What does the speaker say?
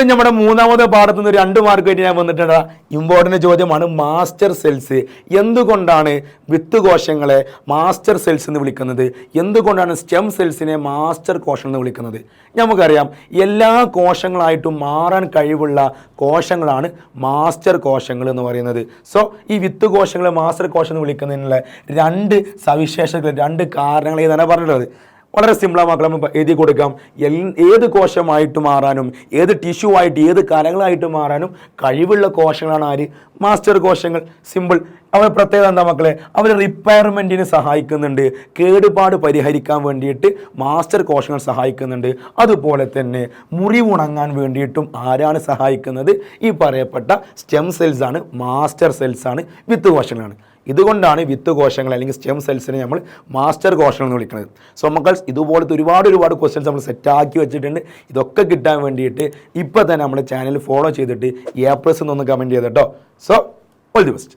നമ്മുടെ മൂന്നാമത്തെ പാഠത്തു നിന്ന് 2 മാർക്ക് ആയിട്ട് ഞാൻ വന്നിട്ടുണ്ട്. ഇമ്പോർട്ടൻ്റ് ചോദ്യമാണ് മാസ്റ്റർ സെൽസ്. എന്തുകൊണ്ടാണ് വിത്ത് കോശങ്ങളെ മാസ്റ്റർ സെൽസ് എന്ന് വിളിക്കുന്നത്? എന്തുകൊണ്ടാണ് സ്റ്റെം സെൽസിനെ മാസ്റ്റർ കോശം എന്ന് വിളിക്കുന്നത്? നമുക്കറിയാം, എല്ലാ കോശങ്ങളായിട്ടും മാറാൻ കഴിവുള്ള കോശങ്ങളാണ് മാസ്റ്റർ കോശങ്ങൾ എന്ന് പറയുന്നത്. സോ ഈ വിത്ത് കോശങ്ങളെ മാസ്റ്റർ കോശം എന്ന് വിളിക്കുന്നതിനുള്ള 2 സവിശേഷതകൾ, 2 കാരണങ്ങൾ ഇതാണ് പറഞ്ഞിട്ടുള്ളത്. വളരെ സിമ്പിളാണ് മക്കളെ, നമുക്ക് എഴുതി കൊടുക്കാം. ഏത് കോശമായിട്ട് മാറാനും, ഏത് ടിഷ്യൂ ആയിട്ട്, ഏത് കലകളായിട്ട് മാറാനും കഴിവുള്ള കോശങ്ങളാണ് ആര്? മാസ്റ്റർ കോശങ്ങൾ. സിമ്പിൾ. അവരുടെ പ്രത്യേകത എന്താ മക്കളെ? അവർ റിപ്പയർമെൻറ്റിന് സഹായിക്കുന്നുണ്ട്, കേടുപാട് പരിഹരിക്കാൻ വേണ്ടിയിട്ട് മാസ്റ്റർ കോശങ്ങൾ സഹായിക്കുന്നുണ്ട്. അതുപോലെ തന്നെ മുറിവുണങ്ങാൻ വേണ്ടിയിട്ടും ആരാണ് സഹായിക്കുന്നത്? ഈ പറയപ്പെട്ട സ്റ്റെം സെൽസാണ്, മാസ്റ്റർ സെൽസാണ്, വിത്ത് കോശങ്ങളാണ്. ഇതുകൊണ്ടാണ് വിത്ത് കോശങ്ങൾ അല്ലെങ്കിൽ സ്റ്റെം സെൽസിനെ നമ്മൾ മാസ്റ്റർ കോശങ്ങൾ എന്ന് വിളിക്കുന്നത്. സോ മക്കൾസ്, ഇതുപോലത്തെ ഒരുപാട് ക്വസ്റ്റ്യൻസ് നമ്മൾ സെറ്റാക്കി വെച്ചിട്ടുണ്ട്. ഇതൊക്കെ കിട്ടാൻ വേണ്ടിയിട്ട് ഇപ്പോൾ തന്നെ നമ്മുടെ ചാനൽ ഫോളോ ചെയ്തിട്ട് A+ എന്നൊന്ന് കമൻറ്റ് ചെയ്തിട്ടോ. So all the best.